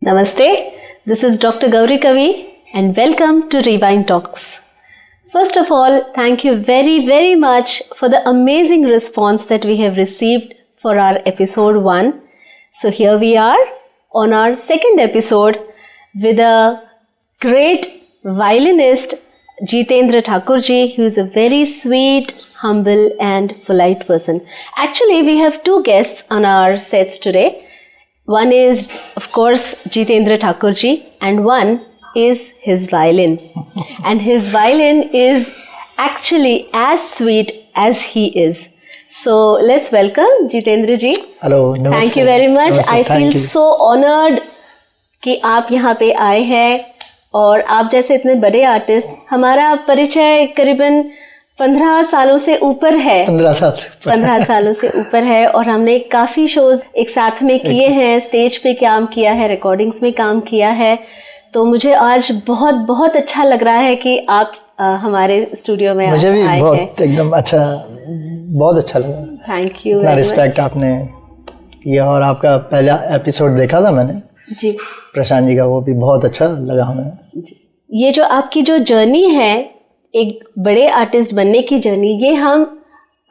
Namaste, this is Dr. Gauri Kavi and welcome to Rewind Talks. First of all, thank you very much for the amazing response that we have received for our episode 1. So here we are on our second episode with a great violinist, Jitendra Thakurji, who is a very sweet, humble and polite person. Actually, we have two guests on our sets today. One is, of course, Jitendra Thakurji, and one is his violin. And his violin is actually as sweet as he is. So let's welcome Jitendra ji. Hello, namaste. Thank you very much. Namaste, I feel so honored कि आप यहाँ पे आए हैं और आप जैसे इतने बड़े आर्टिस्ट. हमारा परिचय करीबन 15 सालों से ऊपर है. 15 सालों से ऊपर है और हमने काफ़ी शोज एक साथ में किए हैं, स्टेज पे काम किया है, रिकॉर्डिंग्स में काम किया है. तो मुझे आज बहुत अच्छा लग रहा है कि आप हमारे स्टूडियो में मुझे भी बहुत एकदम अच्छा, बहुत अच्छा लगा. Thank you. इतना रिस्पेक्ट आपने किया और आपका पहला एपिसोड देखा था मैंने जी, प्रशांत जी का, वो भी बहुत अच्छा लगा हमें. ये जो आपकी जो जर्नी है, एक बड़े आर्टिस्ट बनने की जर्नी, ये हम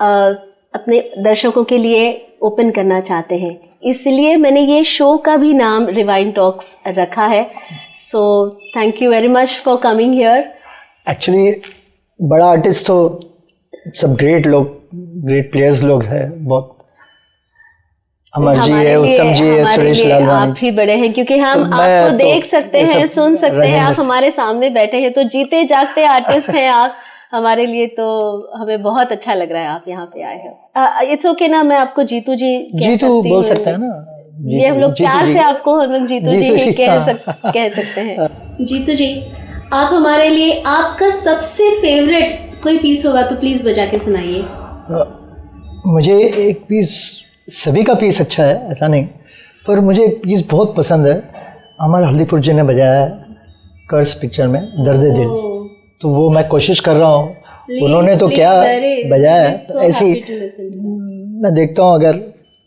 अपने दर्शकों के लिए ओपन करना चाहते हैं. इसलिए मैंने ये शो का भी नाम रिवाइंड टॉक्स रखा है. So thank you very much for coming here. Actually बड़ा आर्टिस्ट तो सब ग्रेट लोग, ग्रेट प्लेयर्स लोग हैं. बहुत अमर जी है, उत्तम जी है, सुरेश लालवानी. आप ही बड़े हैं क्योंकि हम आपको देख सकते हैं, सुन सकते हैं, आप हमारे सामने बैठे हैं. तो जीते जागते आर्टिस्ट हैं आप हमारे लिए. तो हमें बहुत अच्छा लग रहा है आप यहाँ पे आए हैं. इट्स ओके ना, मैं आपको जीतू जी बोल सकते हैं ना. ये हम लोग प्यार से आपको हम लोग जीतू जी ही कह सकते हैं. जीतू जी, आप हमारे लिए आपका सबसे फेवरेट कोई पीस होगा तो प्लीज बजा के सुनाइए. मुझे एक पीस, सभी का पीस अच्छा है ऐसा नहीं, पर मुझे एक पीस बहुत पसंद है. अमर हल्दीपुर जी ने बजाया है कर्स पिक्चर में, दर्द दिल. तो वो मैं कोशिश कर रहा हूँ. उन्होंने तो क्या बजाया है. ऐसे ही मैं देखता हूँ, अगर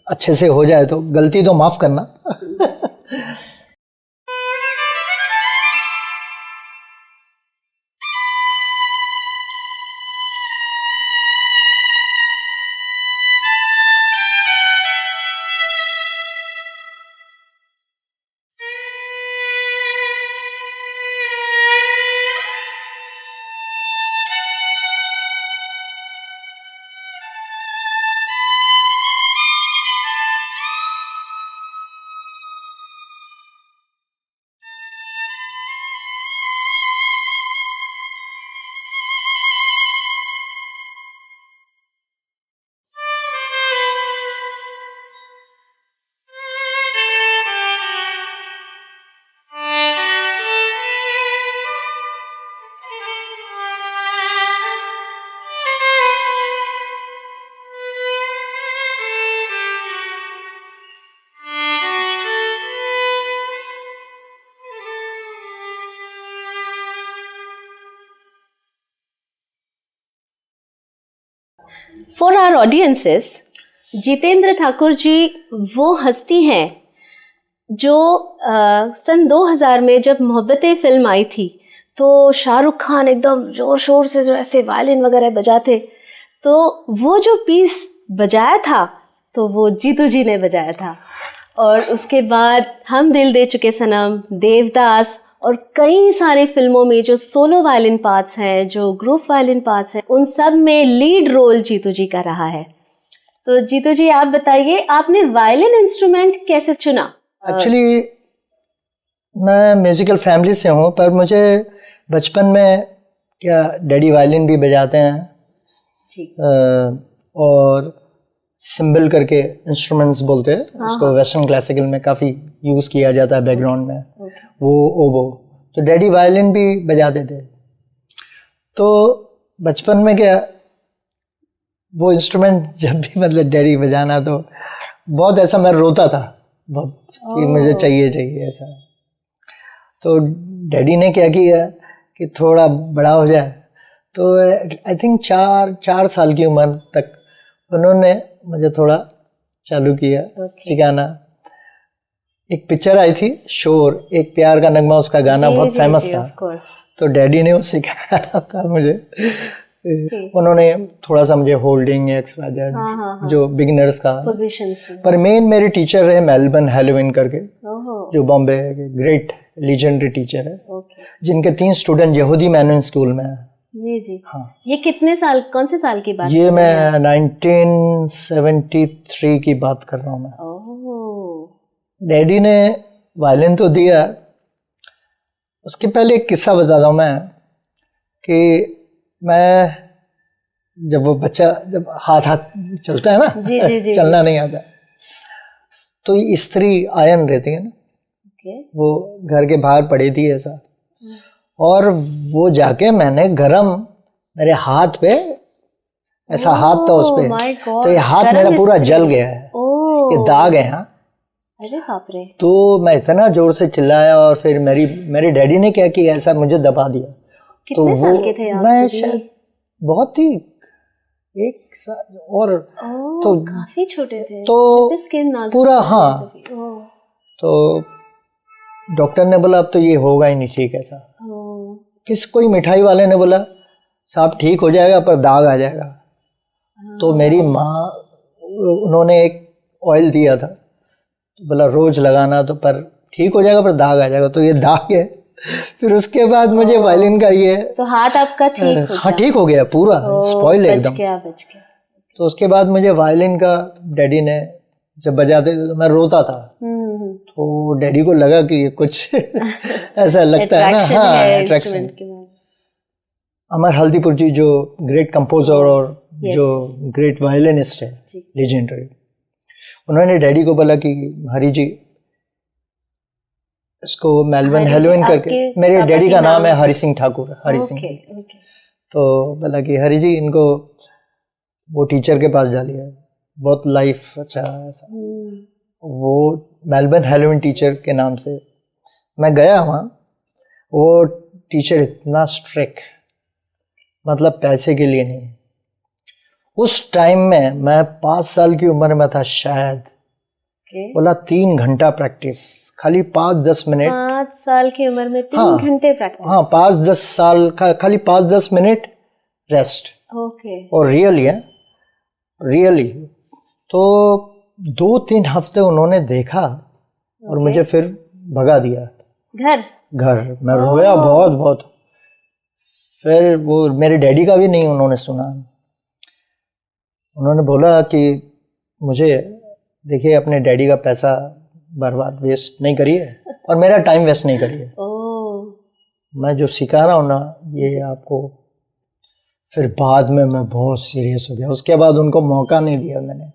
अच्छे से हो जाए तो गलती तो माफ़ करना. For our audiences, Jitendra Thakur ji वो हस्ती हैं जो सन 2000 में जब मोहब्बतें फिल्म आई थी तो शाहरुख खान एकदम जोर शोर से जो ऐसे वायलिन वगैरह बजाते, तो वो जो पीस बजाया था तो वो जीतू जी ने बजाया था. और उसके बाद हम दिल दे चुके सनम, देवदास और कई सारी फिल्मों में जो सोलो वायलिन पार्ट्स हैं, जो ग्रुप वायलिन पार्ट्स हैं, उन सब में लीड रोल जीतू जी का रहा है. तो जीतू जी, आप बताइए, आपने वायलिन इंस्ट्रूमेंट कैसे चुना? एक्चुअली मैं म्यूजिकल फैमिली से हूँ, पर मुझे बचपन में क्या डैडी वायलिन भी बजाते हैं और सिम्बल करके इंस्ट्रूमेंट्स बोलते हैं उसको, वेस्टर्न क्लासिकल में काफ़ी यूज़ किया जाता है बैकग्राउंड में. वो ओबो, तो डैडी वायलिन भी बजाते थे. तो बचपन में क्या वो इंस्ट्रूमेंट जब भी मतलब डैडी बजाना तो बहुत ऐसा मैं रोता था बहुत कि मुझे चाहिए ऐसा. तो डैडी ने क्या किया कि थोड़ा बड़ा हो जाए, तो आई थिंक 4 साल की उम्र तक उन्होंने मुझे थोड़ा चालू किया सिखाना. एक पिक्चर आई थी शोर, एक प्यार का नगमा, उसका गाना बहुत फेमस था, तो डैडी ने वो सिखाया था मुझे। उन्होंने थोड़ा सा मुझे होल्डिंग एक्स जो बिगिनर्स का पोजीशन, पर मेन मेरे टीचर रहे मेलबर्न हेलोविन करके, जो बॉम्बे के ग्रेट लीजेंडरी टीचर है, जिनके 3 स्टूडेंट यहूदी मैनुअल स्कूल में है। जी। हाँ, ये कितने साल, कौन से साल की बात? ये मैं 1973 की बात कर रहा हूँ मैं। डैडी ने वायलिन तो दिया, उसके पहले एक किस्सा बताता हूँ मैं कि मैं जब वो बच्चा जब हाथ चलता है ना, जी, चलना नहीं आता, तो इस्त्री आयन रहती है ना, वो घर के बाहर पड़ी थी ऐसा, और वो जाके मैंने गरम मेरे हाथ पे ऐसा हाथ था उस पे, तो ये हाथ मेरा पूरा जल गया है, ये दाग है यहाँ। अरे बाप रे। तो मैं इतना जोर से चिल्लाया और फिर मेरे डैडी ने क्या किया, ऐसा मुझे दबा दिया। कितने तो साल के थे आप? मैं शायद बहुत ही 1 साल और तो काफी छोटे थे, तो पूरा हाँ, तो डॉक्टर ने बोला अब तो ये होगा ही नहीं ठीक ऐसा। कोई मिठाई वाले ने बोला साहब ठीक हो जाएगा पर दाग आ जाएगा। तो मेरी माँ, उन्होंने एक ऑयल दिया था, तो बोला रोज लगाना, तो पर ठीक हो जाएगा पर दाग आ जाएगा, तो ये दाग है। फिर उसके बाद मुझे वायलिन का ये, तो हाथ आपका ठीक हो हाँ ठीक हो गया पूरा, स्पॉइल एकदम। बच गया। तो उसके बाद मुझे वायलिन का डैडी ने जब बजाते तो मैं रोता था, तो डैडी को लगा कि ये कुछ ऐसा लगता है ना, हाँ अट्रैक्शन। अमर हल्दीपुर जी जो ग्रेट कंपोजर और जो ग्रेट वायलिनिस्ट है लेजेंडरी, उन्होंने डैडी को बोला कि हरी जी इसको मेलबर्न हेलोविन करके, मेरे डैडी का नाम है हरी सिंह ठाकुर, हरी सिंह। तो बोला कि हरी जी इनको वो टीचर के पास डालिए, बहुत लाइफ अच्छा ऐसा। वो मेलबर्न हेलोविन टीचर के नाम से मैं गया वहाँ। वो टीचर इतना स्ट्रिक्ट, मतलब पैसे के लिए नहीं। उस टाइम में मैं 5 साल की उम्र में था शायद, बोला 3 घंटा प्रैक्टिस, खाली 5-10 मिनट। 5 साल की उम्र में 3 घंटे प्रैक्टिस? हाँ 5-10 साल का, खाली 5-10 मिनट रेस्ट। और रियली तो 2-3 हफ्ते उन्होंने देखा और मुझे फिर भगा दिया घर। मैं रोया बहुत। फिर वो मेरे डैडी का भी नहीं उन्होंने सुना। उन्होंने बोला कि मुझे देखिए अपने डैडी का पैसा बर्बाद वेस्ट नहीं करिए और मेरा टाइम वेस्ट नहीं करिए। मैं जो सिखा रहा हूँ ना ये आपको। फिर बाद में मैं बहुत सीरियस हो गया। उसके बाद उनको मौका नहीं दिया मैंने।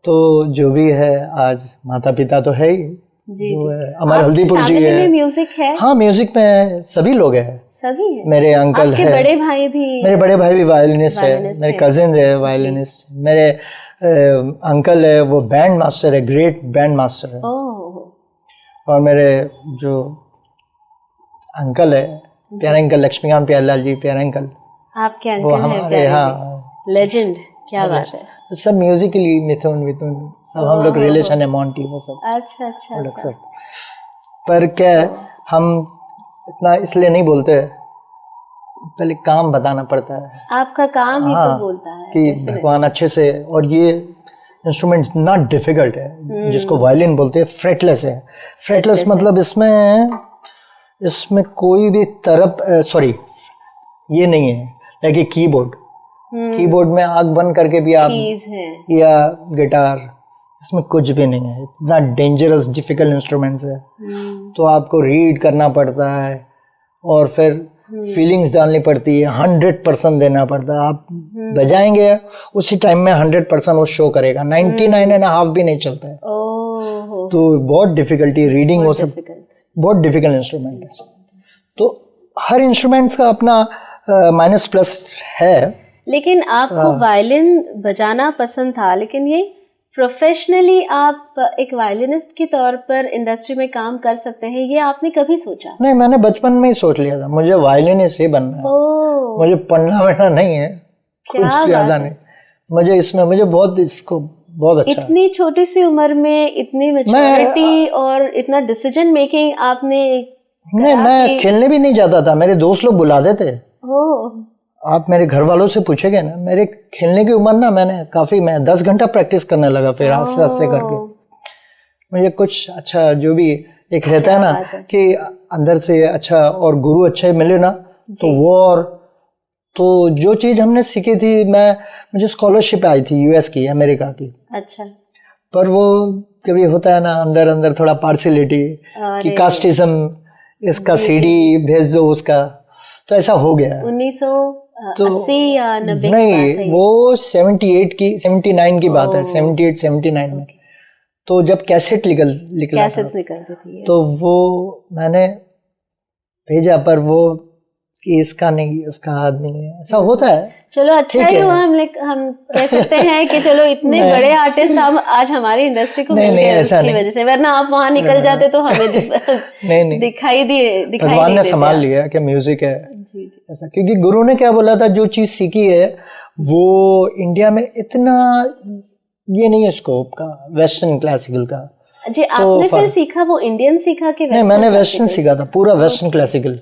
तो जो भी है आज माता पिता तो है ही, जो है अमर हल्दीपुर जी है। म्यूजिक है? हाँ म्यूजिक में सभी लोग हैं। सभी है? मेरे अंकल है, बड़े भाई भी? मेरे बड़े भाई भी वायलिनिस्ट है, मेरे कजिन है वायलिनिस्ट, मेरे अंकल है वो बैंड मास्टर है, ग्रेट बैंड मास्टर है। और मेरे जो अंकल है प्यारे अंकल लक्ष्मीकांत प्यारेलाल जी, प्यारे अंकल, आपके अंकल वो हमारे हाँ लेजेंड। क्या बात है। तो सब म्यूजिकली मिथुन सब हम लोग रिलेशन है, मॉन्टी वो सब। अच्छा। पर क्या हम इतना इसलिए नहीं बोलते, पहले काम बताना पड़ता है। आपका काम ही तो बोलता है कि भगवान अच्छे से। और ये इंस्ट्रूमेंट इतना डिफिकल्ट है जिसको वायलिन बोलते हैं, फ्रेटलेस है। फ्रेटलेस मतलब इसमें कोई भी सॉरी ये नहीं है लाइक कीबोर्ड में आँख बंद करके भी आप, या गिटार, इसमें कुछ भी नहीं है। इतना डेंजरस डिफिकल्ट इंस्ट्रूमेंट्स है। तो आपको रीड करना पड़ता है और फिर फीलिंग्स डालनी पड़ती है, 100% देना पड़ता है। आप बजाएंगे उसी टाइम में 100% वो शो करेगा, 99.5 भी नहीं चलता है। तो बहुत डिफिकल्टी रीडिंग, वो सब बहुत डिफिकल्ट इंस्ट्रूमेंट है। तो हर इंस्ट्रूमेंट्स का अपना माइनस प्लस है। लेकिन आपको वायलिन बजाना पसंद था, लेकिन ये प्रोफेशनली आप एक वायलिनिस्ट के तौर पर इंडस्ट्री में काम कर सकते हैं, ये आपने कभी सोचा? नहीं, मैंने बचपन में ही सोच लिया था मुझे वायलिनिस्ट ही बनना है। मुझे पढ़ना वढ़ना नहीं है, कुछ ज्यादा नहीं। मुझे बहुत इसको बहुत अच्छा। इतनी छोटी सी उम्र में इतनी मैच्योरिटी और इतना डिसीजन मेकिंग आपने नहीं, मैं खेलने भी नहीं जाता था, मेरे दोस्त लोग बुलाते थे। ओह, आप मेरे घर वालों से पूछेंगे ना, मेरे खेलने की उम्र ना मैं 10 घंटा प्रैक्टिस करने लगा, फिर आस्ते आस्ते करके मुझे कुछ अच्छा जो भी एक रहता है ना कि अंदर से अच्छा और गुरु अच्छे मिले ना तो वो, और तो जो चीज़ हमने सीखी थी, मुझे स्कॉलरशिप आई थी यूएस की, अमेरिका की। अच्छा। पर वो कभी होता है ना अंदर अंदर थोड़ा पार्सिलिटी कि कास्टिज्म, इसका सीडी भेज दो उसका, तो ऐसा हो गया। 1980 या 90 नहीं, वो 79 की बात है, 78-79 में। तो जब कैसेट निकला था, तो वो मैंने भेजा, पर वो कि इसका नहीं, इसका आदमी है, ऐसा होता है। चलो अच्छा ही हुआ, हम कह सकते हैं कि चलो इतने बड़े आर्टिस्ट हम आज हमारी इंडस्ट्री को मिल गए उसकी वजह से, वरना आप वहां निकल जाते तो हमें नहीं दिखाई भगवान ने संभाल लिया कि म्यूजिक है ऐसा, क्योंकि गुरु ने क्या बोला था, जो चीज सीखी है वो इंडिया में इतना ये नहीं है स्कोप का, वेस्टर्न क्लासिकल का। जी, आपने फिर सीखा वो इंडियन सीखा कि नहीं, मैंने वेस्टर्न सीखा था, पूरा वेस्टर्न क्लासिकल।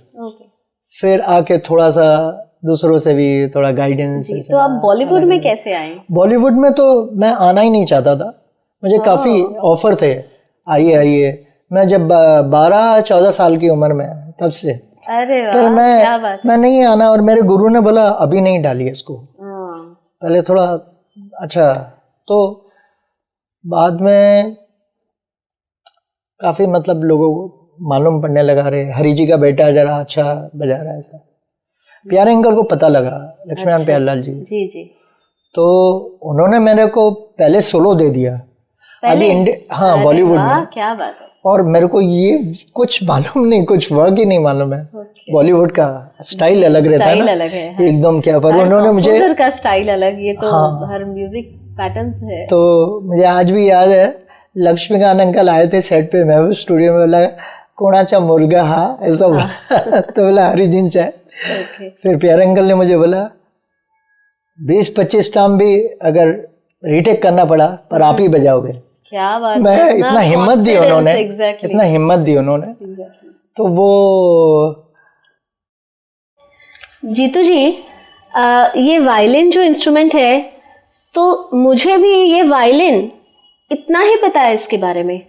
फिर आके थोड़ा सा दूसरों से भी थोड़ा गाइडेंस। तो आप बॉलीवुड में कैसे आए? बॉलीवुड में तो मैं आना ही नहीं चाहता था, मुझे काफ़ी ऑफर थे, आइए। मैं जब 12-14 साल की उम्र में, तब से। अरे वाह, पर क्या बात है। मैं नहीं आना, और मेरे गुरु ने बोला अभी नहीं डालिए इसको, पहले थोड़ा अच्छा। तो बाद में काफ़ी मतलब लोगों को मालूम पड़ने लगा, रहे हरी जी का बेटा जरा अच्छा बजा रहा है, ऐसा प्यारे अंकल को पता लगा, लक्ष्मीकांत प्यारेलाल जी। जी। तो उन्होंने मेरे को पहले सोलो दे दिया अभी हाँ बॉलीवुड में। क्या बात है। और मेरे को ये कुछ मालूम नहीं, कुछ वर्क ही नहीं मालूम है। बॉलीवुड का स्टाइल अलग रहता है ना, अलग है एकदम। क्या पर उन्होंने मुझे का स्टाइल अलग, ये तो हर म्यूजिक पैटर्न्स है। तो मुझे आज भी याद है, लक्ष्मीकांत अंकल आए थे सेट पे, मैं स्टूडियो में बोला कोणाचा मुर्गा हा, ऐसा बोला। तो बोला हरिजिन चाय। फिर प्यारे अंकल ने मुझे बोला 20-25 टाइम भी अगर रीटेक करना पड़ा पर आप ही बजाओगे। क्या बात। मैं इतना हिम्मत दी उन्होंने, इतना हिम्मत दी उन्होंने। तो वो जीतू जी, ये वायलिन जो इंस्ट्रूमेंट है, तो मुझे भी ये वायलिन इतना ही पता है इसके बारे में,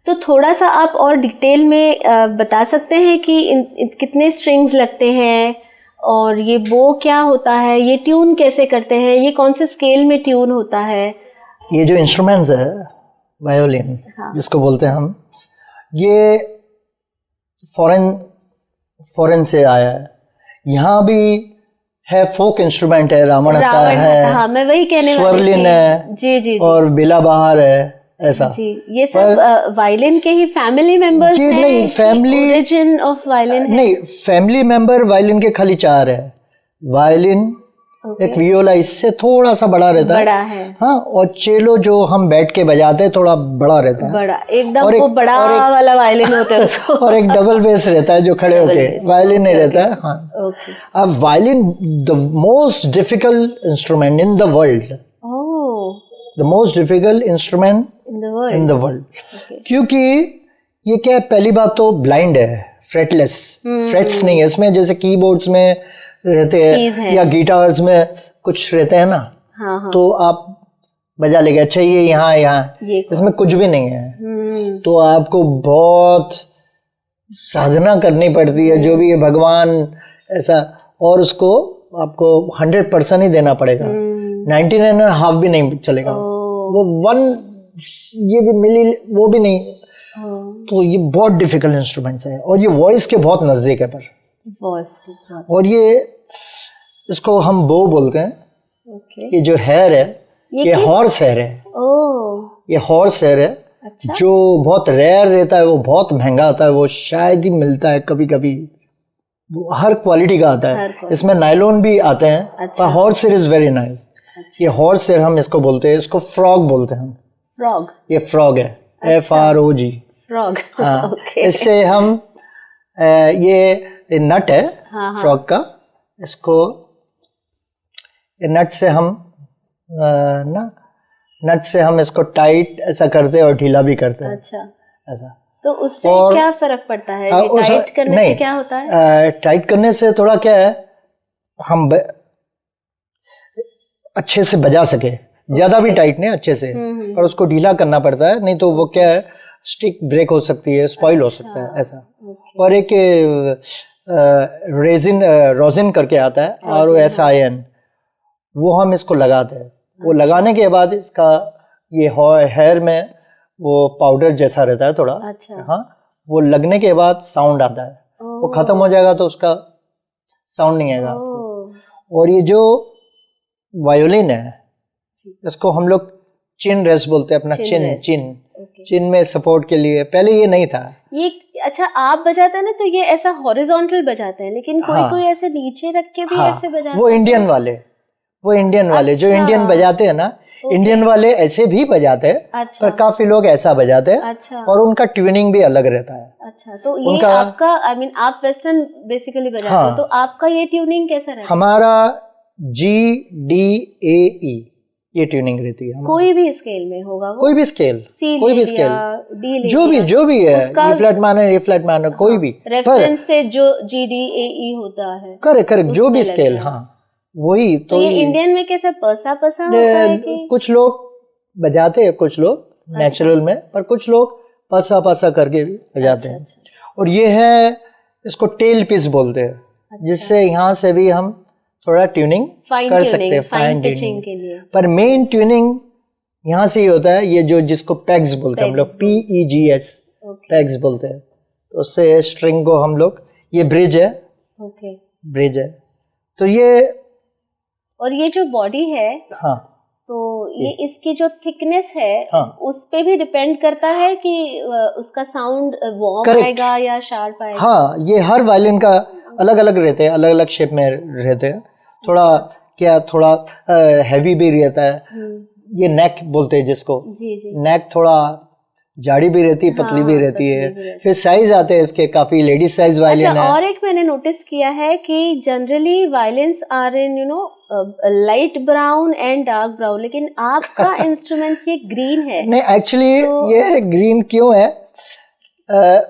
तो थोड़ा सा आप और डिटेल में बता सकते हैं कि कितने स्ट्रिंग्स लगते हैं और ये बो क्या होता है, ये ट्यून कैसे करते हैं, ये कौन से स्केल में ट्यून होता है? ये जो इंस्ट्रूमेंट्स है वायोलिन, जिसको बोलते हैं हम, ये फॉरेन से आया है। यहाँ भी है फोक इंस्ट्रूमेंट है, रावणता है, हाँ, मैं वही कहने स्वरलिन है, जी, और बेला बहार है, ऐसा जी। ये सब वायलिन के ही फैमिली मेंबर्स हैं? नहीं, फैमिली ओरिजिन ऑफ वायलिन नहीं, फैमिली मेंबर वायलिन के खाली 4 है। वायलिन, एक वियोला इससे थोड़ा सा बड़ा रहता है, हाँ, और चेलो जो हम बैठ के बजाते हैं थोड़ा बड़ा रहता है, बड़ा एकदम, वो बड़ा वाला वायलिन होता है उसको। और एक डबल बेस रहता है जो खड़े होके, वायलिन नहीं रहता है। हाँ, अब violin the most difficult instrument in the world, the most difficult instrument in the world. क्योंकि ये क्या है, पहली बात तो ब्लाइंड है, फ्रेटलेस, फ्रेट्स नहीं है इसमें, जैसे कीबोर्ड्स में रहते हैं या गिटार्स में कुछ रहते हैं ना। हाँ। तो आप बजा लेंगे, अच्छा ये यहाँ इसमें कुछ भी नहीं है। तो आपको बहुत साधना करनी पड़ती है, जो भी है भगवान ऐसा, और उसको आपको 100% ही देना पड़ेगा, 99.5 भी नहीं चलेगा, वो 1 ये भी मिली वो भी नहीं। तो ये बहुत डिफिकल्ट इंस्ट्रूमेंट्स है, और ये वॉइस के बहुत नजदीक है। पर और ये इसको हम बो बोलते हैं। ये जो हेयर है, ये हॉर्स हेयर है। ये हॉर्स हेयर है। अच्छा? जो बहुत रेयर रहता है, वो बहुत महंगा आता है, वो शायद ही मिलता है कभी कभी, वो हर क्वालिटी का आता है। इसमें नायलॉन भी आते हैं। अच्छा? पर horse here is very nice. ये हॉर्स हेयर हम इसको बोलते हैं, इसको फ्रॉग बोलते हैं हम। फ्रॉग, ये फ्रॉग है। अच्छा? FROG, frog. हाँ। इससे हम ये नट है फ्रॉग का, इसको ये नट से हम ना नट से हम इसको टाइट ऐसा करते हैं और ढीला भी करते हैं। अच्छा, ऐसा। तो उससे और क्या फर्क पड़ता है? टाइट करने से क्या होता है? टाइट करने से थोड़ा क्या है, हम अच्छे से बजा सके, ज्यादा भी टाइट नहीं, अच्छे से, पर उसको ढीला करना पड़ता है, नहीं तो वो क्या है, स्टिक ब्रेक हो सकती है, स्पॉइल हो सकता है, ऐसा। और एक रोजिन करके आता है, ROSIN, वो हम इसको लगाते हैं। वो लगाने के बाद इसका ये हेयर में वो पाउडर जैसा रहता है थोड़ा। अच्छा। हाँ, वो लगने के बाद साउंड आता है, वो खत्म हो जाएगा तो उसका साउंड नहीं आएगा आपको। और ये जो वायोलिन है, इसको हम लोग चिन रेस्ट बोलते हैं, अपना चिन में सपोर्ट के लिए। पहले ये नहीं था ये। अच्छा, आप बजाते हैं ना, तो ये ऐसा हॉरिजॉन्टल बजाते हैं, लेकिन कोई ऐसे नीचे रख के भी ऐसे बजाते वो इंडियन वाले, जो इंडियन बजाते हैं ना, इंडियन वाले ऐसे भी बजाते हैं। अच्छा। पर काफी लोग ऐसा बजाते हैं। अच्छा। और उनका ट्यूनिंग भी अलग रहता है। अच्छा, तो ये आपका, आप वेस्टर्न बेसिकली बजाते हो, तो आपका ये ट्यूनिंग कैसा रहता है? हमारा GDAE ये ट्यूनिंग रहती है। कोई भी स्केल में होगा वो? कोई भी स्केल, जो भी है, E flat minor, A flat minor, कोई भी रेफरेंस से जो GDAE होता है। करेक्ट, जो भी स्केल, हाँ वही। तो ये इंडियन में कैसा पसा होता है कि? कुछ लोग बजाते हैं, कुछ लोग नेचुरल में, पर कुछ लोग पसा करके भी बजाते हैं। और ये है, इसको टेल पीस बोलते हैं, जिससे यहाँ से भी हम थोड़ा ट्यूनिंग कर सकते हैं, फाइन ट्यूनिंग के लिए। पर मेन ट्यूनिंग यहाँ से ही होता है, ये जो जिसको पेग्स बोलते हैं हम लोग, PEGS, पेग्स बोलते हैं। तो उससे स्ट्रिंग को हम लोग, ये ब्रिज है, ब्रिज है। तो ये, और ये जो बॉडी है, हाँ, तो ये इसकी जो थिकनेस है, हाँ, उस पे भी डिपेंड करता है कि उसका साउंड वार्म आएगा या शार्प आएगा। हाँ, ये हर वायलिन का अलग अलग रहते हैं, अलग अलग शेप में रहते हैं। थोड़ा हैवी भी रहता है। ये नेक बोलते हैं जिसको, नेक थोड़ा जाड़ी भी रहती है, पतली भी रहती है। फिर साइज आते हैं इसके, काफी लेडीज साइज वायलिन है। और एक मैंने नोटिस किया है कि generally violins are in light brown and dark brown, लेकिन आपका इंस्ट्रूमेंट ये ग्रीन है। नहीं, एक्चुअली ये ग्रीन क्यों है,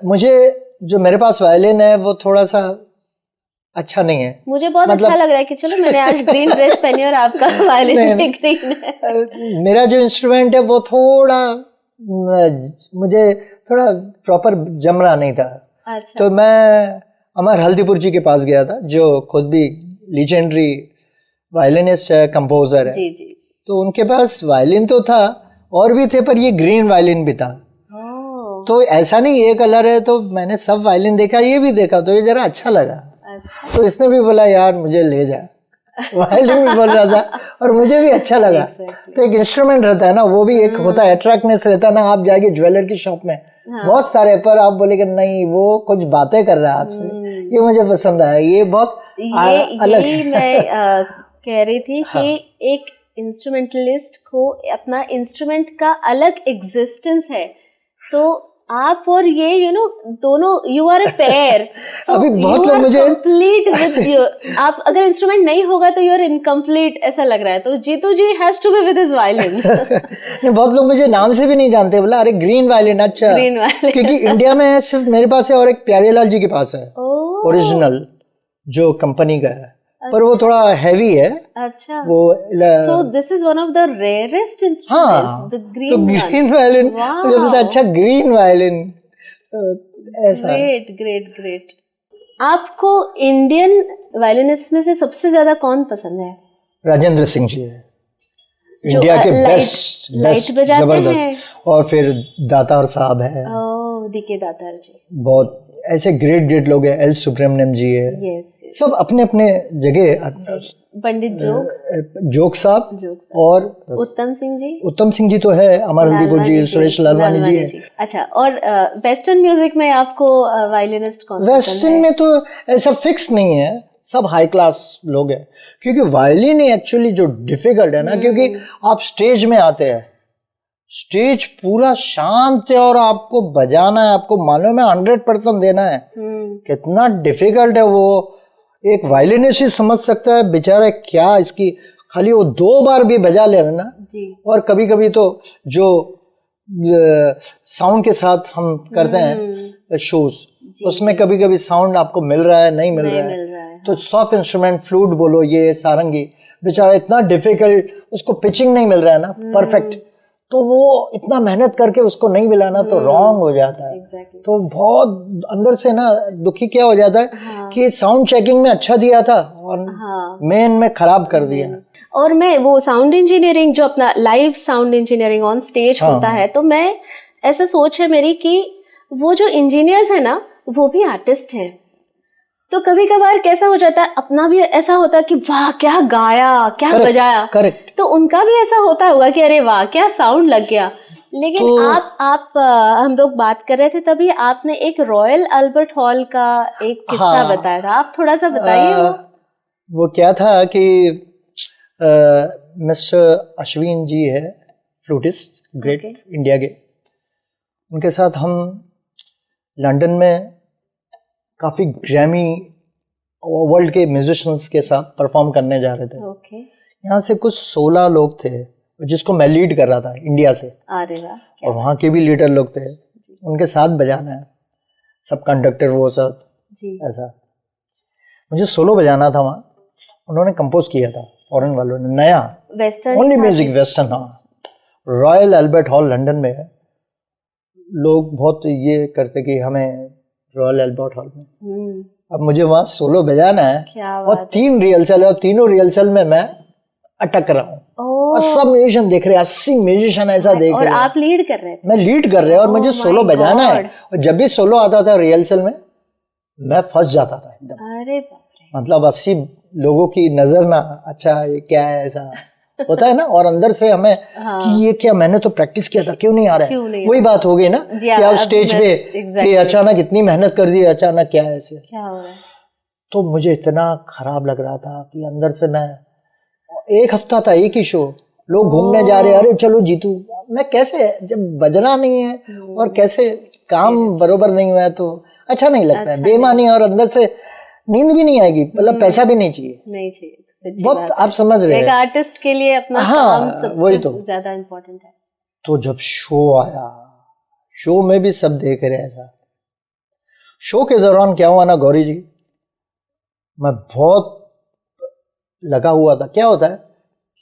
मुझे जो मेरे पास वायलिन है वो थोड़ा सा अच्छा नहीं है। मुझे बहुत अच्छा लग रहा है कि चलो मैंने आज ग्रीन ड्रेस पहनी और आपका वायलिन भी ग्रीन है। मेरा जो इंस्ट्रूमेंट है वो थोड़ा, मुझे थोड़ा प्रॉपर जम रहा नहीं था। अच्छा। तो मैं अमर हल्दीपुर जी के पास गया था, जो खुद भी लीजेंडरी वायलिनिस्ट है, कंपोजर है। जी। तो उनके पास वायलिन तो था, और भी थे, पर ये ग्रीन वायलिन भी था। तो ऐसा नहीं ये कलर है, तो मैंने सब वायलिन देखा, ये भी देखा, तो ये जरा अच्छा लगा। अच्छा। तो इसने भी बोला यार मुझे ले जा, वायलिन भी बोल रहा था और मुझे भी अच्छा लगा। तो एक इंस्ट्रूमेंट रहता है ना, वो भी एक होता है, अट्रैक्टनेस रहता है ना। आप जाएंगे ज्वेलर की शॉप में, बहुत सारे, पर आप बोलेगे नहीं वो कुछ बातें कर रहा है आपसे, ये मुझे पसंद आया, ये बहुत अलग है। मैं कह रही थी कि एक इंस्ट्रूमेंटलिस्ट को अपना इंस्ट्रूमेंट का अलग एग्जिस्टेंस है, तो आप और ये दोनों, यू आर ए पेयर। अभी बहुत लोग मुझे कंप्लीट विद आप, अगर इंस्ट्रूमेंट नहीं होगा तो यू आर इनकम्प्लीट ऐसा लग रहा है। तो Jeetu ji has to be with his violin. बहुत लोग मुझे नाम से भी नहीं जानते, बोला अरे ग्रीन वायलिन, अच्छा ग्रीन वायलिन। क्योंकि इंडिया में सिर्फ मेरे पास है और एक प्यारेलाल जी के पास है, ओरिजिनल जो कंपनी का है। पर वो थोड़ा हैवी है। अच्छा। वो so this is one of the rarest instruments, the green तो ग्रीन वायलिन मुझे बोलता अच्छा ग्रीन वायलिन, ऐसा। ग्रेट। आपको इंडियन वायलिनिस्ट में से सबसे ज्यादा कौन पसंद है? राजेंद्र सिंह जी है, इंडिया के बेस्ट जबरदस्त। और फिर दातार साहब है, DK दातार जी, बहुत ऐसे ग्रेट लोग हैं। एल सुब्रमण्यम जी है। yes. सब अपने अपने जगह। पंडित जोग साहब और उत्तम सिंह जी तो है, अमर हल्दीपुर जी, सुरेश लालवानी जी है। अच्छा, और वेस्टर्न म्यूजिक में आपको वायलिनिस्ट कौन? वेस्टर्न में तो ऐसा फिक्स नहीं है, सब हाई क्लास लोग हैं। क्योंकि वायलिन एक्चुअली जो डिफिकल्ट है ना, क्योंकि आप स्टेज में आते हैं, स्टेज पूरा शांत है और आपको बजाना है, आपको मालूम है 100% देना है। कितना डिफिकल्ट है वो, एक वायलिनिस्ट ही समझ सकता है बेचारा, क्या इसकी खाली वो 2 बार भी बजा ले ना जी। और कभी कभी तो जो साउंड के साथ हम करते हैं शोज, उसमें कभी कभी साउंड आपको मिल रहा है नहीं मिल रहा है, तो सॉफ्ट इंस्ट्रूमेंट फ्लूट बोलो, ये सारंगी बेचारा इतना डिफिकल्ट, उसको पिचिंग नहीं मिल रहा है ना परफेक्ट, तो वो इतना मेहनत करके उसको नहीं मिलाना तो रॉन्ग हो जाता है। Exactly. तो बहुत अंदर से ना दुखी क्या हो जाता है कि साउंड चेकिंग में अच्छा दिया था और मेन में खराब कर दिया। और मैं वो साउंड इंजीनियरिंग जो अपना live sound engineering on stage होता है, तो मैं ऐसा सोच है मेरी कि वो जो इंजीनियर्स है ना वो भी आर्टिस्ट हैं, तो कभी कभार कैसा हो जाता है अपना भी ऐसा होता है कि वाह क्या गाया, क्या बजाया, करेक्ट, तो उनका भी ऐसा होता होगा कि अरे वाह क्या साउंड लग गया। लेकिन तो, आप हम लोग बात कर रहे थे तभी आपने एक रॉयल अल्बर्ट हॉल का एक किस्सा बताया था, आप थोड़ा सा बताइए। वो क्या था कि मिस्टर अश्विन जी है फ्लूटिस्ट, ग्रेट इंडिया के, उनके साथ हम लंदन में काफ़ी ग्रैमी वर्ल्ड के म्यूजिशियंस के साथ परफॉर्म करने जा रहे थे। यहाँ से कुछ 16 लोग थे जिसको मैं लीड कर रहा था इंडिया से, और वहाँ के भी लीडर लोग थे, उनके साथ बजाना है, सब कंडक्टर वो सब ऐसा। मुझे सोलो बजाना था वहाँ, उन्होंने कंपोज किया था फॉरेन वालों ने, नया वेस्टर्न ओनली म्यूजिक वेस्टर्न। हाँ, रॉयल अल्बर्ट हॉल लंदन में है, लोग बहुत ये करते कि हमें रॉयल अल्बर्ट हॉल में, अब मुझे वहाँ सोलो बजाना है और 3 रिहर्सल है और तीनों रिहर्सल में मैं अटक रहा हूँ और सब म्यूजिशियन देख रहे हैं, 80 म्यूजिशियन ऐसा देख रहे हैं, और आप लीड कर रहे थे। मैं लीड कर रहे हैं और मुझे सोलो बजाना है, और जब भी सोलो आता था रिहर्सल में मैं फंस जाता था एकदम। अरे मतलब 80 लोगों की नजर ना, अच्छा ये क्या है, ऐसा होता है ना, और अंदर से हमें कि ये क्या, मैंने तो प्रैक्टिस किया था, क्यों नहीं आ रहा है। वही बात हो गई ना कि आप स्टेज पे कि अचानक इतनी मेहनत कर दी, अचानक क्या है ऐसे, क्या हो रहा है। तो मुझे इतना खराब लग रहा था कि अंदर से मैं, 1 हफ्ता था एक ही शो, लोग घूमने जा रहे, अरे चलो जीतू, मैं कैसे, जब बजना नहीं है और कैसे काम बरोबर नहीं हुआ है तो अच्छा नहीं लगता है, बेईमानी, और अंदर से नींद भी नहीं आएगी, मतलब पैसा भी नहीं चाहिए बहुत, आप समझ रहे हैं, एक आर्टिस्ट के लिए अपना काम सबसे ज्यादा इम्पोर्टेंट है। तो जब शो आया, शो में भी सब देख रहे हैं ऐसा। शो के दौरान क्या हुआ ना गौरी जी, मैं बहुत लगा हुआ था, क्या होता है,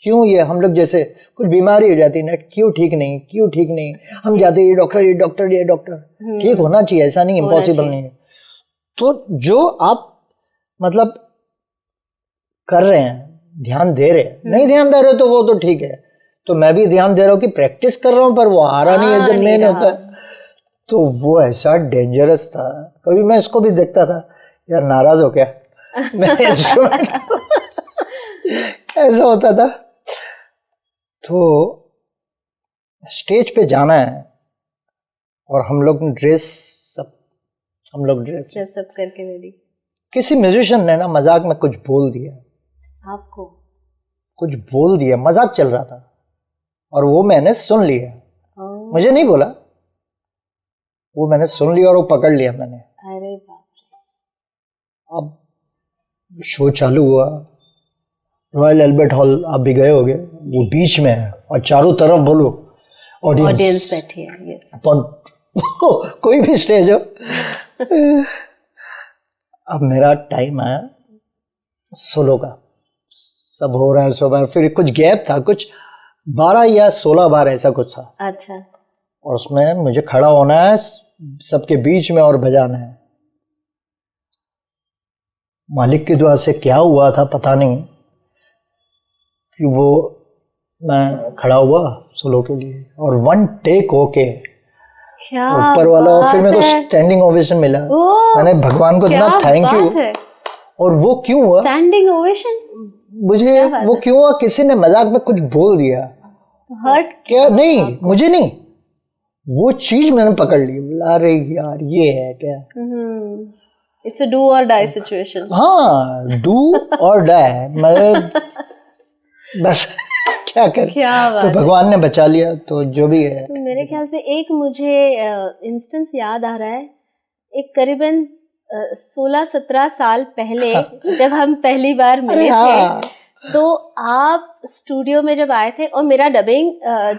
क्यों ये हम लोग जैसे कुछ बीमारी हो जाती है ना, क्यों ठीक नहीं, हम जाते ये डॉक्टर ठीक होना चाहिए, ऐसा नहीं, इम्पॉसिबल नहीं है। तो जो आप मतलब कर रहे हैं, ध्यान दे रहे हैं, नहीं ध्यान दे रहे तो वो तो ठीक है, तो मैं भी ध्यान दे रहा हूँ कि प्रैक्टिस कर रहा हूँ, पर वो आ रहा नहीं है जब मेन होता है, तो वो ऐसा डेंजरस था। कभी मैं इसको भी देखता था, यार नाराज हो क्या मेरे इंस्ट्रूमेंट ऐसा होता था। तो स्टेज पे जाना है और हम लोग ड्रेस अप करके रेडी, किसी म्यूजिशियन ने ना मजाक में कुछ बोल दिया, आपको कुछ बोल दिया, मजाक चल रहा था और वो मैंने सुन लिया, मुझे नहीं बोला, वो मैंने सुन लिया और वो पकड़ लिया मैंने। अरे बाप रे। अब शो चालू हुआ, रॉयल अल्बर्ट हॉल आप भी गए होगे, वो बीच में है और चारों तरफ बोलो ऑडियंस बैठी है, यस, कोई भी स्टेज हो। अब मेरा टाइम आया सोलो का, सब हो रहा है 100 बार, फिर कुछ गैप था, कुछ 12 या 16 बार ऐसा कुछ था। अच्छा। और उसमें मुझे खड़ा होना है सबके बीच में और बजाना है। मालिक की दुआ से क्या हुआ था पता नहीं कि वो मैं खड़ा हुआ सोलो के लिए और 1 टेक होके ऊपर वाला, और फिर मेरे को स्टैंडिंग ओवेशन मिला। मैंने भगवान को इतना थैंक यू। और वो क्यों हुआ स्टैंडिंग ओवेशन, मुझे वो क्यों हुआ, किसी ने मजाक में कुछ बोल दिया, हर्ट क्या, नहीं मुझे नहीं, वो चीज मैंने पकड़ ली, अरे यार ये है क्या, इट्स अ डू और डाई सिचुएशन। हाँ, डू और डाई, मैं बस क्या कर, तो भगवान ने बचा लिया, तो जो भी है। तो मेरे ख्याल से एक मुझे इंस्टेंस याद आ रहा है, एक करीबन 16-17 साल पहले जब हम पहली बार मिले थे, तो आप स्टूडियो में जब आए थे और मेरा डबिंग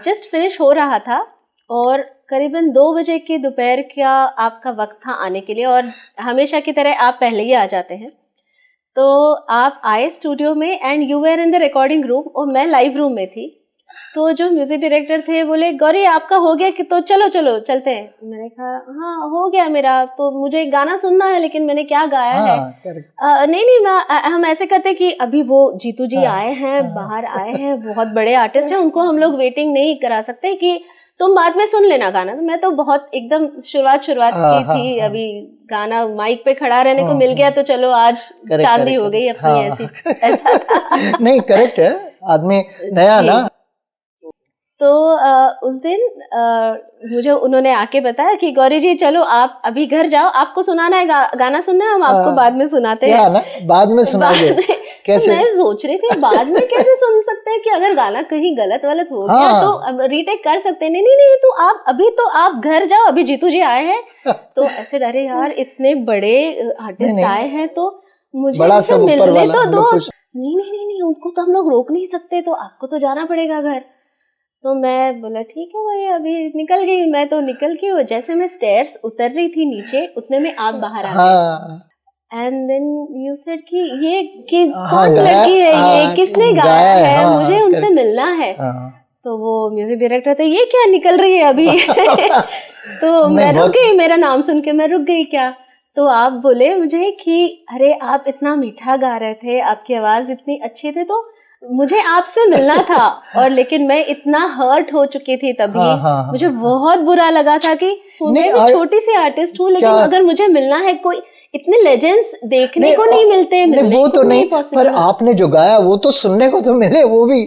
जस्ट फिनिश हो रहा था और करीबन 2 बजे के दोपहर का आपका वक्त था आने के लिए, और हमेशा की तरह आप पहले ही आ जाते हैं। तो आप आए स्टूडियो में and you were in the recording room और मैं लाइव रूम में थी। तो जो म्यूजिक डायरेक्टर थे बोले गौरी आपका हो गया कि तो चलो चलो चलते हैं। मैंने कहा हाँ हो गया मेरा, तो मुझे गाना सुनना है लेकिन मैंने क्या गाया है। नहीं नहीं हम ऐसे करते कि अभी वो जीतू जी आए हैं, बाहर आए हैं, बहुत बड़े आर्टिस्ट हैं, उनको हम लोग वेटिंग नहीं करा सकते कि तुम बाद में सुन लेना गाना। तो मैं तो बहुत एकदम शुरुआत की थी, अभी गाना माइक पे खड़ा रहने को मिल गया तो चलो आज चांदी हो गई अपनी, ऐसी ऐसा था। नहीं करेक्ट है, आदमी नया ना। तो उस दिन मुझे उन्होंने आके बताया कि गौरी जी चलो आप अभी घर जाओ, आपको सुनाना है गाना सुनना है, हम आपको बाद में सुनाते हैं। ना बाद में सुनाएंगे। कैसे? तो मैं सोच रही थी बाद में कैसे सुन सकते हैं कि अगर गाना कहीं गलत हो गया तो रीटेक कर सकते हैं। नहीं नहीं नहीं, तो आप अभी तो आप घर जाओ, अभी जीतू जी आए हैं। तो ऐसे डरे यार इतने बड़े आर्टिस्ट आए हैं तो मुझे उनसे मिलने तो दो। नहीं नहीं नहीं नहीं, उनको तो हम लोग रोक नहीं सकते, तो आपको तो जाना पड़ेगा घर। तो मैं बोला ठीक है भाई, अभी निकल गई। मैं तो निकल के, और जैसे मैं स्टेयर्स उतर रही थी नीचे उतने में आप बाहर आ गए। एंड देन यू सेड कि ये कि कौन लड़की है, ये किसने गाया है, मुझे उनसे मिलना है। तो वो म्यूजिक डायरेक्टर थे, ये क्या निकल रही है अभी। तो मैं रुक गई, मेरा नाम सुन के मैं रुक गई क्या। तो आप बोले मुझे कि अरे आप इतना मीठा गा रहे थे, आपकी आवाज इतनी अच्छी थी, तो मुझे आपसे मिलना था। और लेकिन मैं इतना हर्ट हो चुकी थी तभी। मुझे बहुत बुरा लगा था कि मैं भी छोटी सी आर्टिस्ट हूँ, लेकिन अगर मुझे मिलना है, कोई इतने लेजेंड्स देखने को नहीं मिलते, वो तो नहीं, पर आपने जो गाया वो तो सुनने को तो मिले, वो भी